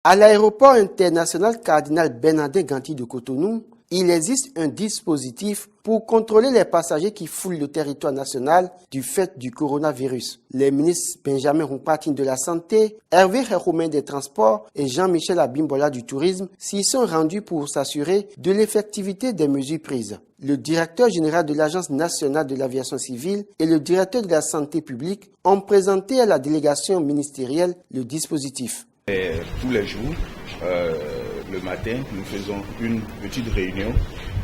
À l'aéroport international Cardinal Bernardin Ganty de Cotonou, il existe un dispositif pour contrôler les passagers qui fouillent le territoire national du fait du coronavirus. Les ministres Benjamin Rumpatine de la Santé, Hervé Héromain des Transports et Jean-Michel Abimbola du Tourisme s'y sont rendus pour s'assurer de l'effectivité des mesures prises. Le directeur général de l'Agence nationale de l'aviation civile et le directeur de la santé publique ont présenté à la délégation ministérielle le dispositif. Tous les jours, le matin, nous faisons une petite réunion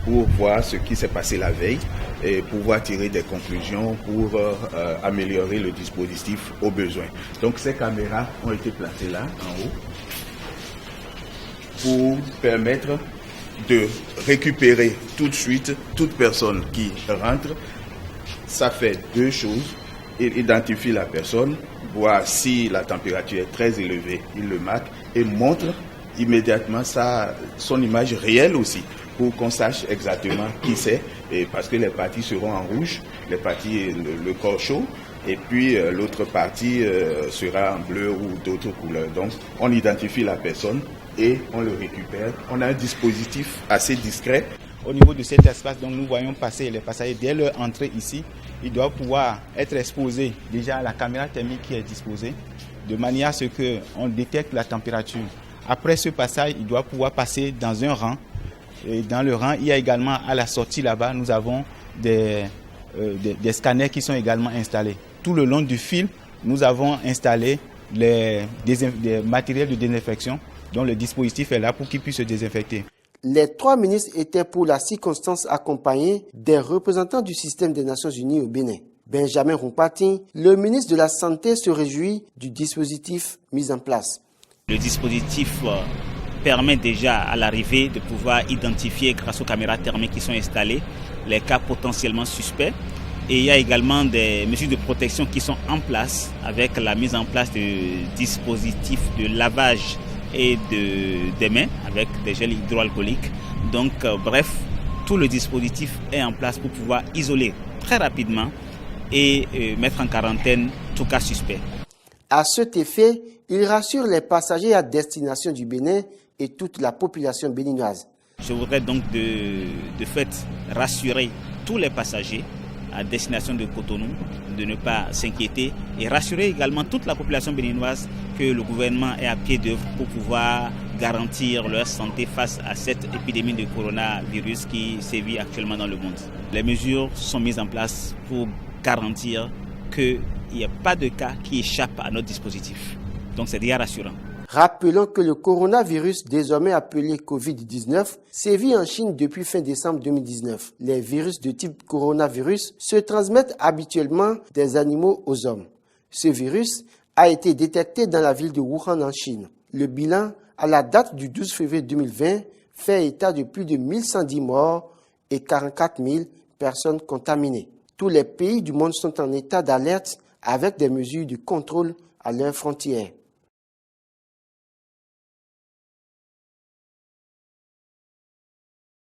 pour voir ce qui s'est passé la veille et pouvoir tirer des conclusions pour améliorer le dispositif au besoin. Donc ces caméras ont été placées là, en haut, pour permettre de récupérer tout de suite toute personne qui rentre. Ça fait deux choses. Il identifie la personne, voit si la température est très élevée, il le marque et montre immédiatement son image réelle aussi, pour qu'on sache exactement qui c'est, et parce que les parties seront en rouge, les parties, le corps chaud, et puis l'autre partie sera en bleu ou d'autres couleurs. Donc on identifie la personne et on le récupère. On a un dispositif assez discret. Au niveau de cet espace, donc nous voyons passer les passagers dès leur entrée ici. Ils doivent pouvoir être exposés déjà à la caméra thermique qui est disposée, de manière à ce qu'on détecte la température. Après ce passage, ils doivent pouvoir passer dans un rang. Et dans le rang, il y a également à la sortie là-bas, nous avons des scanners qui sont également installés. Tout le long du fil, nous avons installé des matériels de désinfection, dont le dispositif est là pour qu'ils puissent se désinfecter. Les trois ministres étaient pour la circonstance accompagnés des représentants du système des Nations Unies au Bénin. Benjamin Rumpatine, le ministre de la Santé, se réjouit du dispositif mis en place. Le dispositif permet déjà à l'arrivée de pouvoir identifier grâce aux caméras thermiques qui sont installées les cas potentiellement suspects. Et il y a également des mesures de protection qui sont en place avec la mise en place de dispositifs de lavage et des mains avec des gels hydroalcooliques. Donc bref, tout le dispositif est en place pour pouvoir isoler très rapidement et mettre en quarantaine tout cas suspect. À cet effet, il rassure les passagers à destination du Bénin et toute la population béninoise. Je voudrais donc de fait rassurer tous les passagers à destination de Cotonou de ne pas s'inquiéter et rassurer également toute la population béninoise que le gouvernement est à pied d'œuvre pour pouvoir garantir leur santé face à cette épidémie de coronavirus qui sévit actuellement dans le monde. Les mesures sont mises en place pour garantir qu'il n'y a pas de cas qui échappent à notre dispositif. Donc c'est déjà rassurant. Rappelons que le coronavirus, désormais appelé Covid-19, sévit en Chine depuis fin décembre 2019. Les virus de type coronavirus se transmettent habituellement des animaux aux hommes. Ce virus a été détecté dans la ville de Wuhan en Chine. Le bilan, à la date du 12 février 2020, fait état de plus de 1110 morts et 44 000 personnes contaminées. Tous les pays du monde sont en état d'alerte avec des mesures de contrôle à leurs frontières.